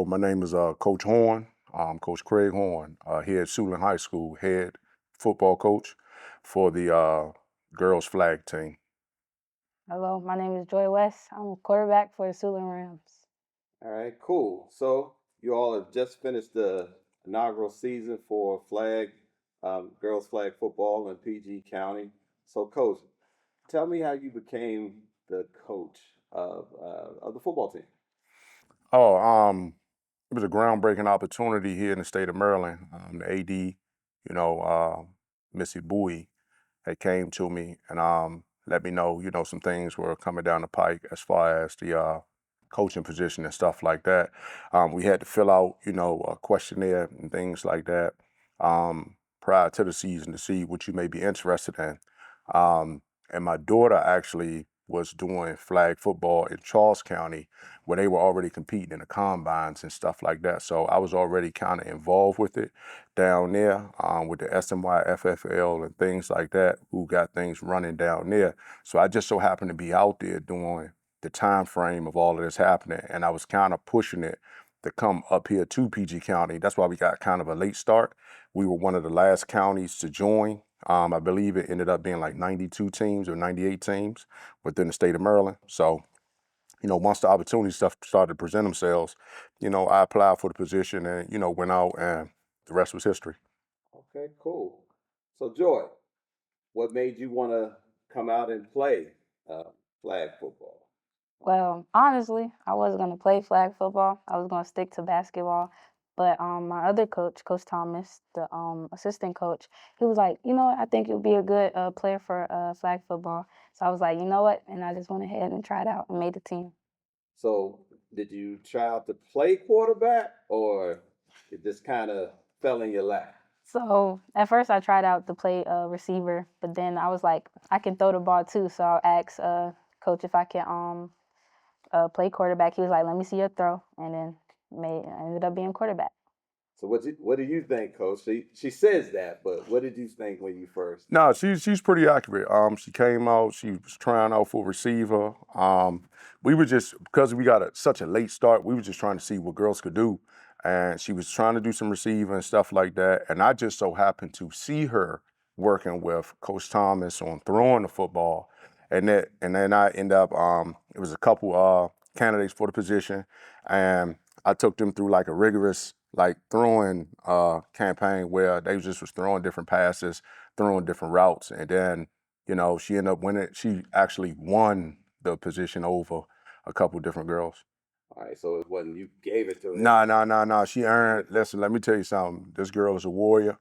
my name is Coach Horn, Coach Craig Horn, here at Suitland High School, head football coach for the girls flag team. Hello, my name is Joy West. I'm a quarterback for the Suitland Rams. All right, cool. So you all have just finished the inaugural season for girls flag football in PG County. So, Coach, tell me how you became the coach of the football team. Oh, it was a groundbreaking opportunity here in the state of Maryland. The AD, Missy Bowie, had came to me and let me know, some things were coming down the pike as far as the coaching position and stuff like that. We had to fill out, a questionnaire and things like that prior to the season to see what you may be interested in. And my daughter actually was doing flag football in Charles County where they were already competing in the combines and stuff like that. So I was already kind of involved with it down there with the SMY, FFL and things like that, who got things running down there. So I just so happened to be out there during the time frame of all of this happening, and I was kind of pushing it to come up here to PG County. That's why we got kind of a late start. We were one of the last counties to join. I believe it ended up being like 92 teams or 98 teams within the state of Maryland. So, once the opportunity stuff started to present themselves, I applied for the position and, went out, and the rest was history. Okay, cool. So, Joy, what made you want to come out and play uh, flag football? Well, honestly, I wasn't gonna play flag football. I was gonna stick to basketball. But my other coach, Coach Thomas, the assistant coach, he was like, I think you'll be a good player for flag football. So I was like, you know what? And I just went ahead and tried out and made the team. So, did you try out to play quarterback, or it just kind of fell in your lap? So at first I tried out to play receiver, but then I was like, I can throw the ball too. So I asked coach if I can play quarterback. He was like, "Let me see your throw," and then I ended up being quarterback. So, what do you think, Coach? She says that, but what did you think when you first? No, she's pretty accurate. She came out. She was trying out for receiver. We were just because we got such a late start. We were just trying to see what girls could do, and she was trying to do some receiver and stuff like that. And I just so happened to see her working with Coach Thomas on throwing the football, and then I end up. It was a couple candidates for the position, and I took them through like a rigorous like throwing campaign where they just was throwing different passes, throwing different routes, and then she ended up winning. She actually won the position over a couple different girls. All right, so it wasn't you gave it to her. No, no, no, no. She earned. Listen, let me tell you something. This girl is a warrior,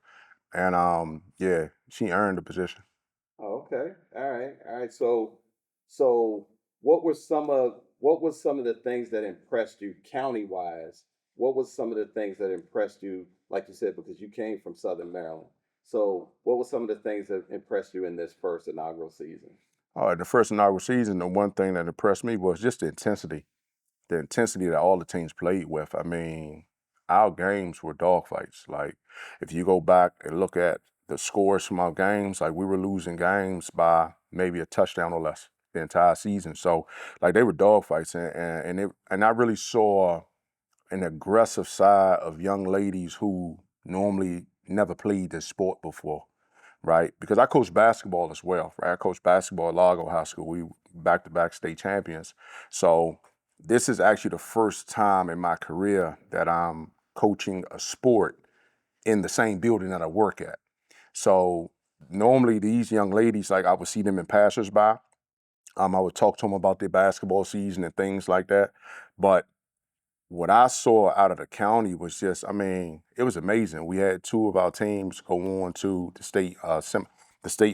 and yeah, she earned the position. Oh, okay. All right. So what was some of the things that impressed you county wise? What was some of the things that impressed you, like you said, because you came from Southern Maryland? So what were some of the things that impressed you in this first inaugural season? All right, the first inaugural season, the one thing that impressed me was just the intensity that all the teams played with. I mean, our games were dogfights. Like, if you go back and look at the scores from our games, like we were losing games by maybe a touchdown or less the entire season. So, like, they were dogfights, and I really saw an aggressive side of young ladies who normally never played this sport before, right? Because I coached basketball as well, right? I coached basketball at Largo High School. We back-to-back state champions. So this is actually the first time in my career that I'm coaching a sport in the same building that I work at. So normally these young ladies, like I would see them in passersby. I would talk to them about their basketball season and things like that. But what I saw out of the county was just, I mean, it was amazing. We had two of our teams go on to the state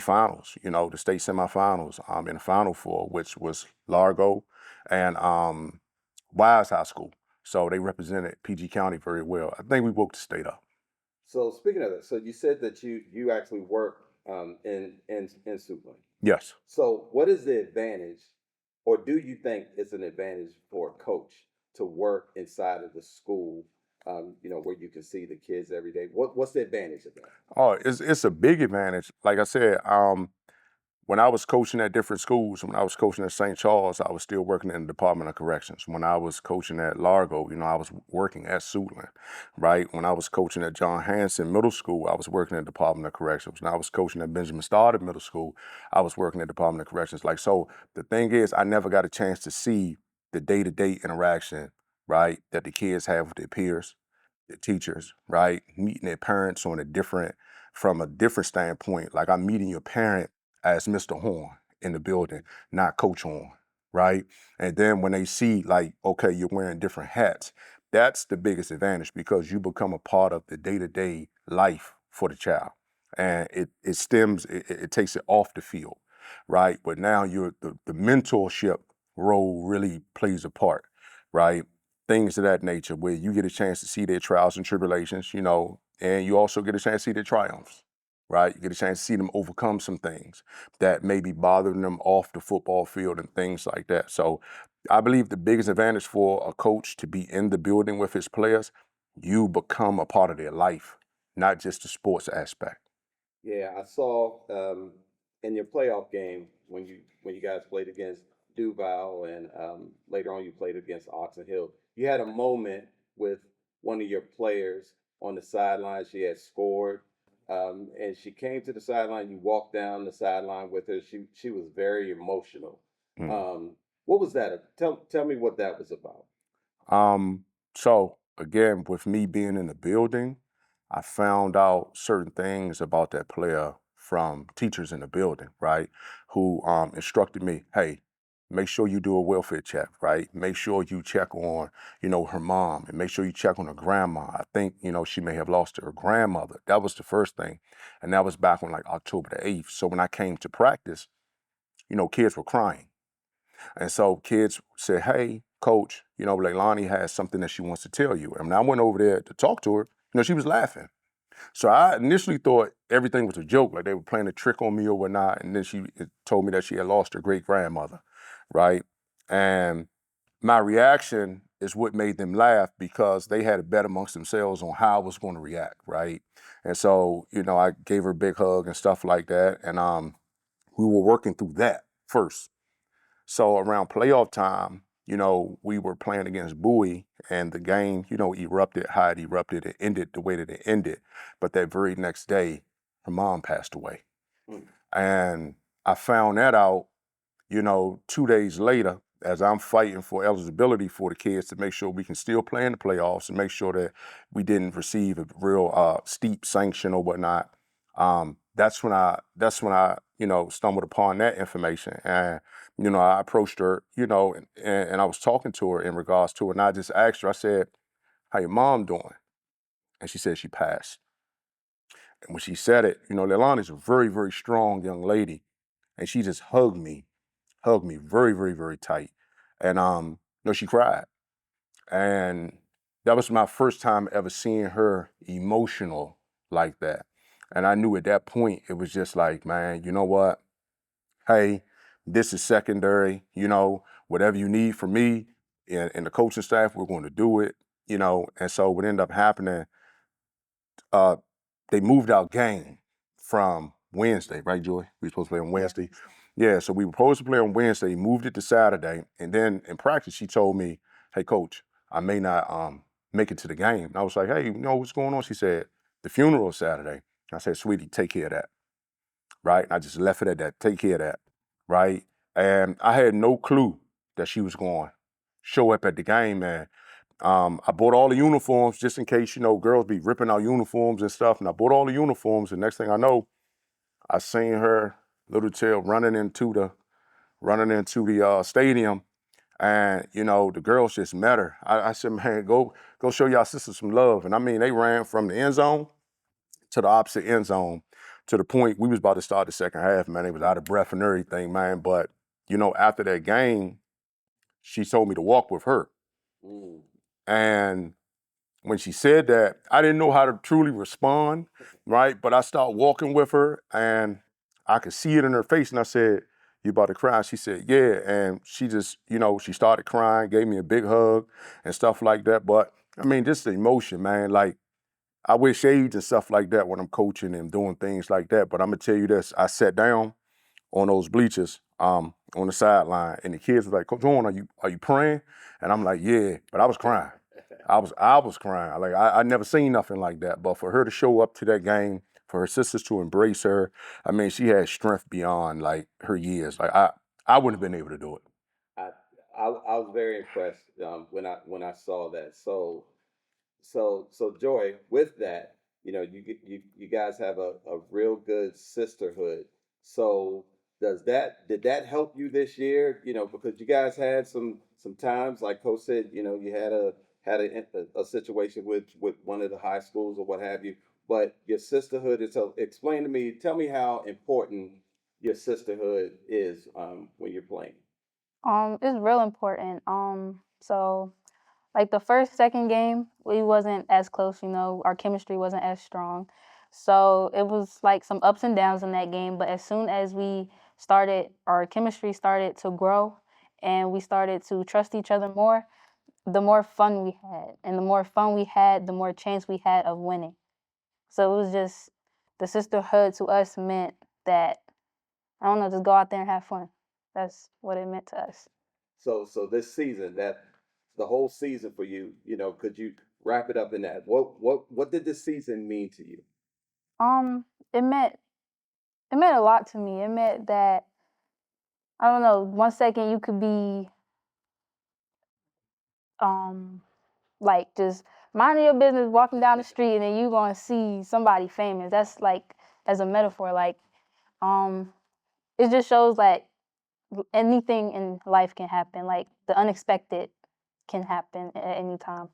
finals, the state semifinals in the Final Four, which was Largo and Wise High School. So they represented PG County very well. I think we woke the state up. So speaking of it, so you said that you actually work in Suitland. Yes. So what is the advantage, or do you think it's an advantage for a coach to work inside of the school, where you can see the kids every day? What's the advantage of that? Oh, it's a big advantage. Like I said, when I was coaching at different schools, when I was coaching at St. Charles, I was still working in the Department of Corrections. When I was coaching at Largo, I was working at Suitland, right? When I was coaching at John Hanson Middle School, I was working in the Department of Corrections. When I was coaching at Benjamin Stoddard Middle School, I was working at the Department of Corrections. Like, so the thing is, I never got a chance to see the day-to-day interaction, right, that the kids have with their peers, their teachers, right? Meeting their parents from a different standpoint. Like, I'm meeting your parent as Mr. Horn in the building, not Coach Horn, right? And then when they see, like, okay, you're wearing different hats, that's the biggest advantage because you become a part of the day-to-day life for the child. And it takes it off the field, right? But now the mentorship role really plays a part, right? Things of that nature where you get a chance to see their trials and tribulations, and you also get a chance to see their triumphs, right? You get a chance to see them overcome some things that may be bothering them off the football field and things like that. So I believe the biggest advantage for a coach to be in the building with his players, you become a part of their life, not just the sports aspect. Yeah, I saw in your playoff game when you guys played against Duval and later on you played against Oxon Hill. You had a moment with one of your players on the sideline. She had scored, and she came to the sideline. You walked down the sideline with her. She was very emotional. Mm. What was that? Tell me what that was about. Um, so again, with me being in the building, I found out certain things about that player from teachers in the building, right? Who instructed me, hey, make sure you do a welfare check, right? Make sure you check on, her mom and make sure you check on her grandma. I think, she may have lost her grandmother. That was the first thing. And that was back on like October the 8th. So when I came to practice, kids were crying. And so kids said, hey, coach, Leilani has something that she wants to tell you. And when I went over there to talk to her, she was laughing. So I initially thought everything was a joke, like they were playing a trick on me or whatnot. And then she told me that she had lost her great grandmother, right? And my reaction is what made them laugh because they had a bet amongst themselves on how I was going to react, right? And so, I gave her a big hug and stuff like that. And we were working through that first. So around playoff time, we were playing against Bowie and the game, erupted how it erupted. It ended the way that it ended. But that very next day, her mom passed away. Mm. And I found that out, 2 days later, as I'm fighting for eligibility for the kids to make sure we can still play in the playoffs and make sure that we didn't receive a real steep sanction or whatnot. That's when I stumbled upon that information. And I approached her, and I was talking to her in regards to it. And I just asked her, I said, how your mom doing? And she said she passed. And when she said it, Leilani's a very, very strong young lady. And she just hugged me very, very, very tight. And she cried. And that was my first time ever seeing her emotional like that. And I knew at that point it was just like, man, you know what? Hey, this is secondary, whatever you need from me and the coaching staff, we're going to do it, And so what ended up happening, uh, they moved our game from Wednesday, right, Joy? We were supposed to play on Wednesday. Yeah, so we were supposed to play on Wednesday, moved it to Saturday, and then in practice she told me, hey, coach, I may not make it to the game. And I was like, hey, what's going on? She said, the funeral is Saturday. I said, sweetie, take care of that, right? And I just left it at that, take care of that, right? And I had no clue that she was going to show up at the game, man. I bought all the uniforms just in case, girls be ripping out uniforms and stuff. And I bought all the uniforms. And next thing I know, I seen her little tail running into the stadium. And, the girls just met her. I said, man, go show y'all sisters some love. And I mean, they ran from the end zone to the opposite end zone to the point we was about to start the second half, man. They was out of breath and everything, man. But, after that game, she told me to walk with her. Mm. And when she said that, I didn't know how to truly respond, right? But I started walking with her and I could see it in her face. And I said, you about to cry? She said, yeah. And she just, she started crying, gave me a big hug and stuff like that. But I mean, just the emotion, man. Like, I wear shades and stuff like that when I'm coaching and doing things like that. But I'm going to tell you this, I sat down on those bleachers, on the sideline, and the kids were like, "Coach Owen, are you praying?" And I'm like, "Yeah," but I was crying. I was crying. Like I never seen nothing like that. But for her to show up to that game, for her sisters to embrace her, I mean, she had strength beyond like her years. Like I wouldn't have been able to do it. I, I was very impressed when I saw that. So Joy, with that, you guys have a real good sisterhood. So did that help you this year? Because you guys had some times, like Coach said, you had a situation with one of the high schools or what have you. But your sisterhood is so. Explain to me, tell me how important your sisterhood is when you're playing. It's real important. So like the first, second game, we wasn't as close, our chemistry wasn't as strong. So it was like some ups and downs in that game. But as soon as we started, our chemistry started to grow and we started to trust each other more, the more fun we had. And the more fun we had, the more chance we had of winning. So it was just the sisterhood to us meant that, I don't know, just go out there and have fun. That's what it meant to us. So this season, that the whole season for you, could you wrap it up in that? What did this season mean to you? Um, it meant it meant a lot to me. It meant that, I don't know, one second you could be um like just minding your business, walking down the street, and then you gonna see somebody famous. That's like, as a metaphor, like um it just shows that anything in life can happen. Like the unexpected can happen at any time.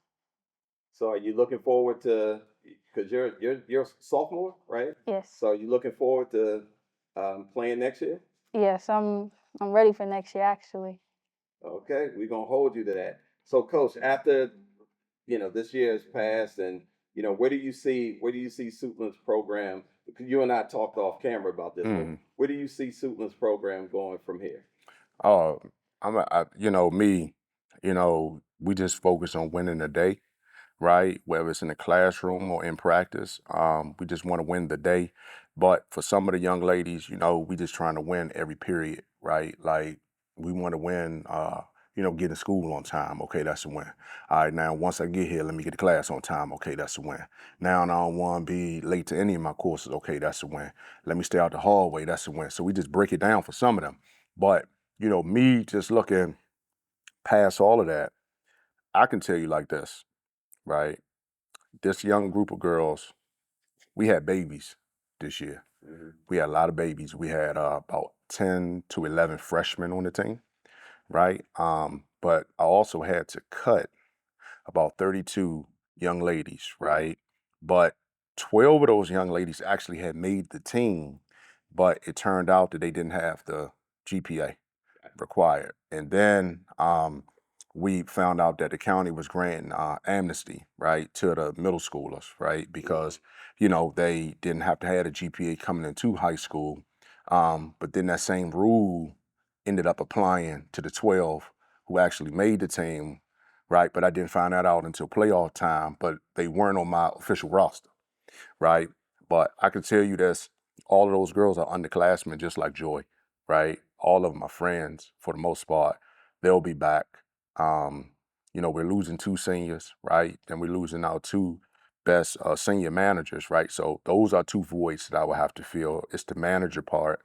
So are you looking forward to? Because you're a sophomore, right? Yes. So are you looking forward to playing next year? Yes, I'm ready for next year actually. Okay, we're gonna hold you to that. So, Coach, after this year has passed, and where do you see Suitland's program? Because you and I talked off camera about this, but Mm. where do you see Suitland's program going from here? Oh, me, we just focus on winning the day, right? Whether it's in the classroom or in practice, we just want to win the day. But for some of the young ladies, we just trying to win every period, right? Like we want to win, get to school on time. Okay, that's a win. All right, now once I get here, let me get to class on time. Okay, that's a win. Now I don't want to be late to any of my courses. Okay, that's a win. Let me stay out the hallway. That's a win. So we just break it down for some of them. But me just looking past all of that, I can tell you like this, right? This young group of girls, we had babies this year. Mhm. We had a lot of babies. We had about 10 to 11 freshmen on the team, right? But I also had to cut about 32 young ladies, right? But 12 of those young ladies actually had made the team, but it turned out that they didn't have the GPA required. And then we found out that the county was granting amnesty, right, to the middle schoolers, right, because they didn't have to have a GPA coming into high school. But then that same rule ended up applying to the 12 who actually made the team, right? But I didn't find that out until playoff time. But they weren't on my official roster, right? But I can tell you this, all of those girls are underclassmen just like Joy, right? All of them are friends for the most part. They'll be back. Um, we're losing two seniors, right? And we're losing our two best senior managers, right? So those are two voids that I would have to fill. It's the manager part.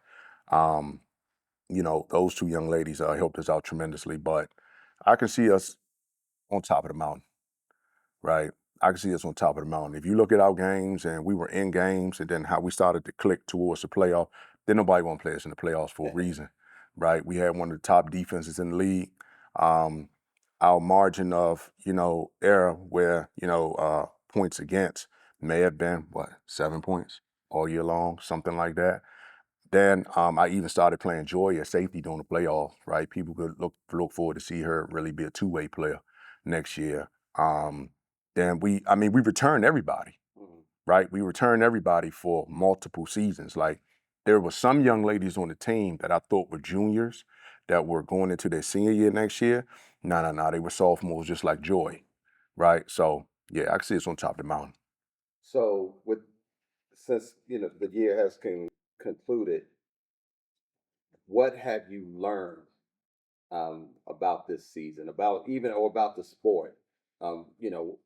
Um, those two young ladies helped us out tremendously, but I can see us on top of the mountain, right? I can see us on top of the mountain. If you look at our games and we were in games and then how we started to click towards the playoff, then nobody want to play us in the playoffs for a reason, right? We had one of the top defenses in the league. Um, our margin of, error where, points against may have been, 7 points all year long, something like that. Then I even started playing Joy at safety during the playoffs, right? People could look forward to see her really be a two-way player next year. Um, then we returned everybody, Mhm. right? We returned everybody for multiple seasons. Like there were some young ladies on the team that I thought were juniors that were going into their senior year next year. No, they were sophomores just like Joy, right? So yeah, I can see it's on top of the mountain. So, since the year has concluded, what have you learned about this season, about even or about the sport?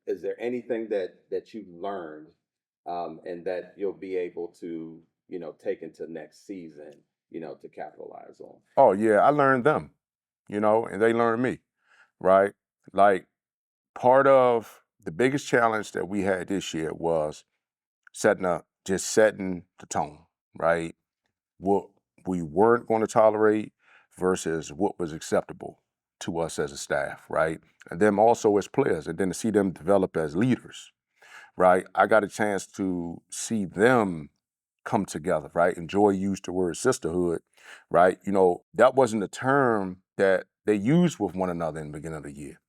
Is there anything that you learned and that you'll be able to, take into next season, to capitalize on? Oh yeah, I learned them, and they learned me, right? Like part of the biggest challenge that we had this year was setting the tone, right? What we weren't going to tolerate versus what was acceptable to us as a staff, right? And then also as players, and then to see them develop as leaders, right? I got a chance to see them come together, right? And Joy used the word sisterhood, right? That wasn't a term that they used with one another in the beginning of the year.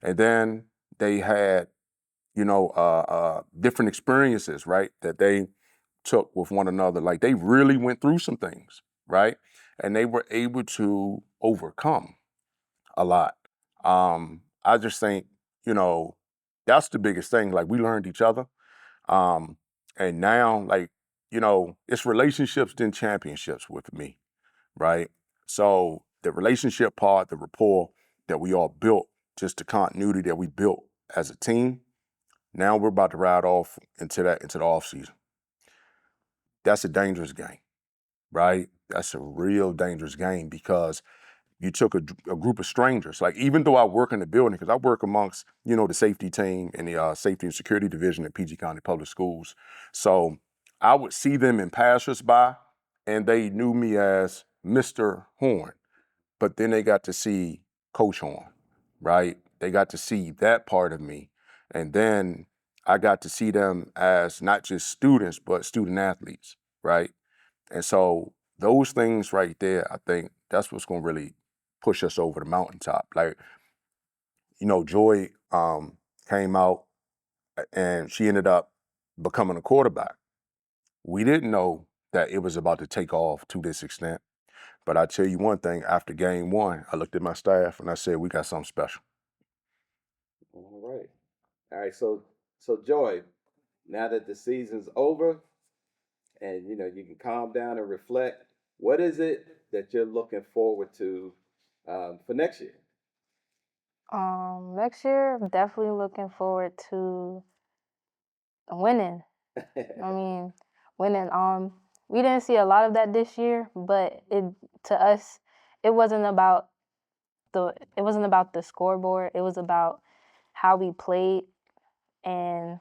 And then they had, different experiences, right? That they took with one another. Like they really went through some things, right? And they were able to overcome a lot. I just think, that's the biggest thing. Like we learned each other. Um, and now, like, it's relationships then championships with me, right? So the relationship part, the rapport that we all built, just the continuity that we built as a team, now we're about to ride off into the off season. That's a dangerous game, right? That's a real dangerous game because you took a group of strangers. Like even though I work in the building, because I work amongst the safety team and the safety and security division at PG County Public Schools, so I would see them in passersby, and they knew me as Mr. Horn. But then they got to see Coach Horn, right? They got to see that part of me, and then I got to see them as not just students but student athletes, right? And so those things right there, I think that's what's going to really push us over the mountaintop. Like, Joy came out and she ended up becoming a quarterback. We didn't know that it was about to take off to this extent. But I tell you one thing, after game one, I looked at my staff and I said, we got something special. All right. All right. So Joy, now that the season's over and you can calm down and reflect, what is it that you're looking forward to for next year? Next year, I'm definitely looking forward to winning. I mean, winning. We didn't see a lot of that this year, but to us, it wasn't about the scoreboard. It was about how we played, and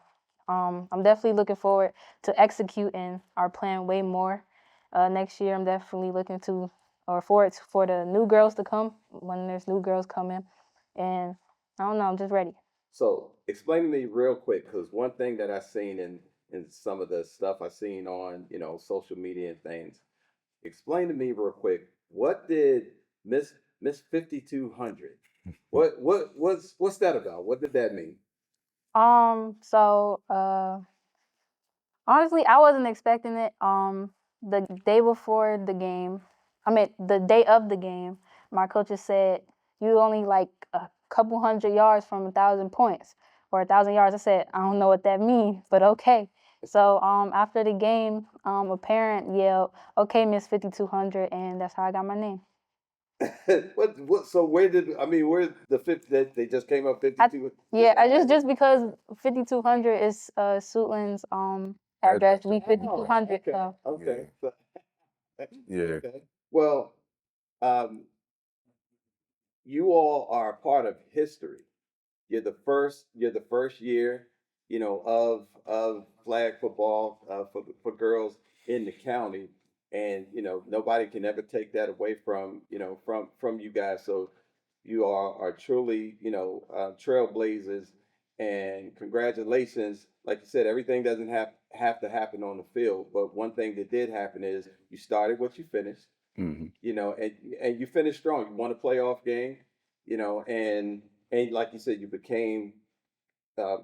I'm definitely looking forward to executing our plan way more next year. I'm definitely looking to or forward for the new girls to come when there's new girls coming, and I don't know. I'm just ready. So explain to me real quick, because one thing that I've seen in some of the stuff I've seen on social media and things. Explain to me real quick, what did Miss 5200? What's that about? What did that mean? So honestly, I wasn't expecting it. The day before the game, I mean the day of the game, my coaches said you only like a couple hundred yards from 1,000 points or 1,000 yards. I said I don't know what that means, but okay. So after the game, a parent yelled, "Okay, Miss 5200," and that's how I got my name. What so where the fifth that they just came up I 52? yeah, I just because 5,200 is Suitland's address. We Oh, 5,200. okay. So Okay. Yeah. Okay. Well, um, you all are a part of history. You're the first year, of flag football for girls in the county, and nobody can ever take that away from you guys. So you are truly trailblazers, and congratulations. Like you said, everything doesn't have to happen on the field, but one thing that did happen is you started what you finished, Hmm. and you finished strong. You won a playoff game, and like you said, you became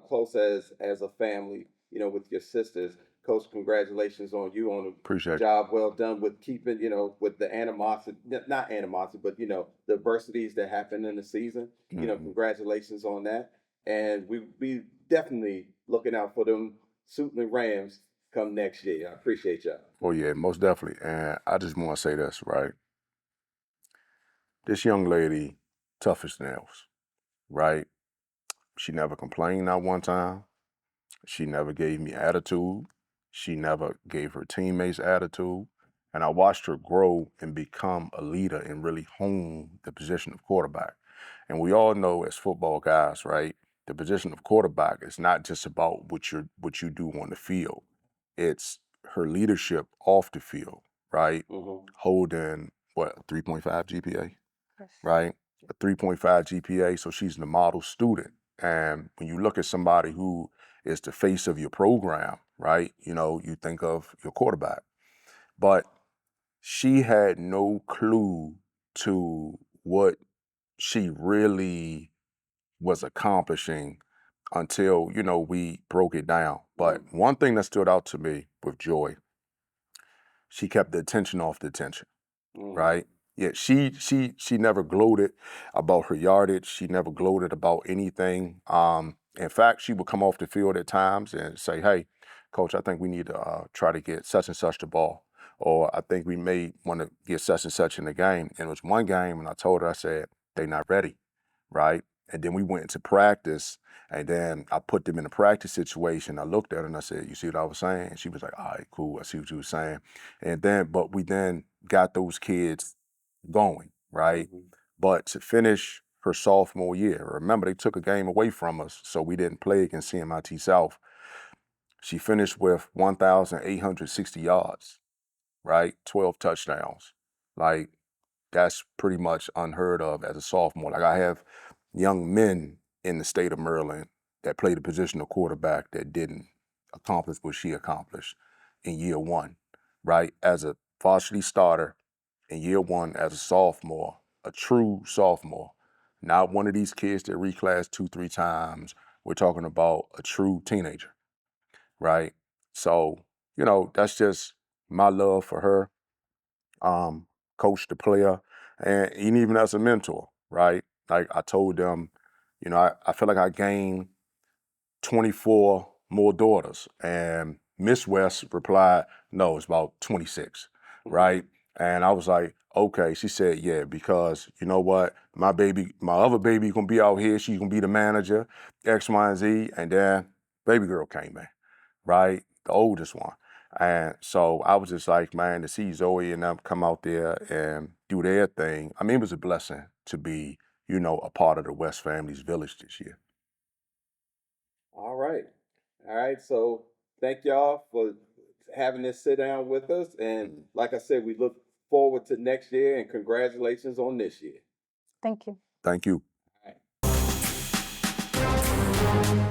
close as a family, with your sisters. Coach, congratulations on you on a Appreciate it. job well done with keeping, with the animosity, not animosity, but the adversities that happen in the season. Hmm. Congratulations on that, and we be definitely looking out for them Suitland Rams come next year. I appreciate y'all. Oh yeah, most definitely. And I just want to say this, right? This young lady, tough as nails, right? She never complained not one time. She never gave me attitude. She never gave her teammates attitude. And I watched her grow and become a leader and really hone the position of quarterback. And we all know as football guys, right? The position of quarterback is not just about what you do on the field. It's her leadership off the field, right? Mm-hmm. Holding what, 3.5 GPA, Yes. right? A 3.5 GPA, so she's the model student. And when you look at somebody who is the face of your program, right? You know, you think of your quarterback. But she had no clue to what she really was accomplishing until, you know, we broke it down. But one thing that stood out to me with Joy, she kept the attention off the attention, Mm-hmm. right? Yeah, she never gloated about her yardage. She never gloated about anything. In fact, she would come off the field at times and say, "Hey, coach, I think we need to try to get such and such the ball, or I think we may want to get such and such in the game." And it was one game, and I told her, I said, "They're not ready," right? And then we went into practice, and then I put them in a practice situation. I looked at her and I said, "You see what I was saying?" And she was like, "All right, cool. I see what you were saying." And then, but we then got those kids going, right? Mm-hmm. But to finish her sophomore year, remember they took a game away from us, so we didn't play against CMIT South. She finished with 1,860 yards, right? 12 touchdowns. Like, that's pretty much unheard of as a sophomore. Like, I have young men in the state of Maryland that played the position of quarterback that didn't accomplish what she accomplished in year one, right? As a varsity starter in year one as a sophomore, a true sophomore, not one of these kids that reclassed 2, 3 times. We're talking about a true teenager, right? So, you know, that's just my love for her, coach the player, and even as a mentor, right? Like I told them, you know, I feel like I gained 24 more daughters. And Miss West replied, "No, it's about 26, right?" And I was like, "Okay." She said, "Yeah, because you know what? My other baby gonna be out here. She's gonna be the manager, X, Y, and Z." And then baby girl came in, right? The oldest one. And so I was just like, man, to see Zoe and them come out there and do their thing. I mean, it was a blessing to be, you know, a part of the West Family's Village this year. All right. All right. So thank y'all for having this sit down with us. And like I said, we look forward to next year and congratulations on this year. Thank you. Thank you. All right.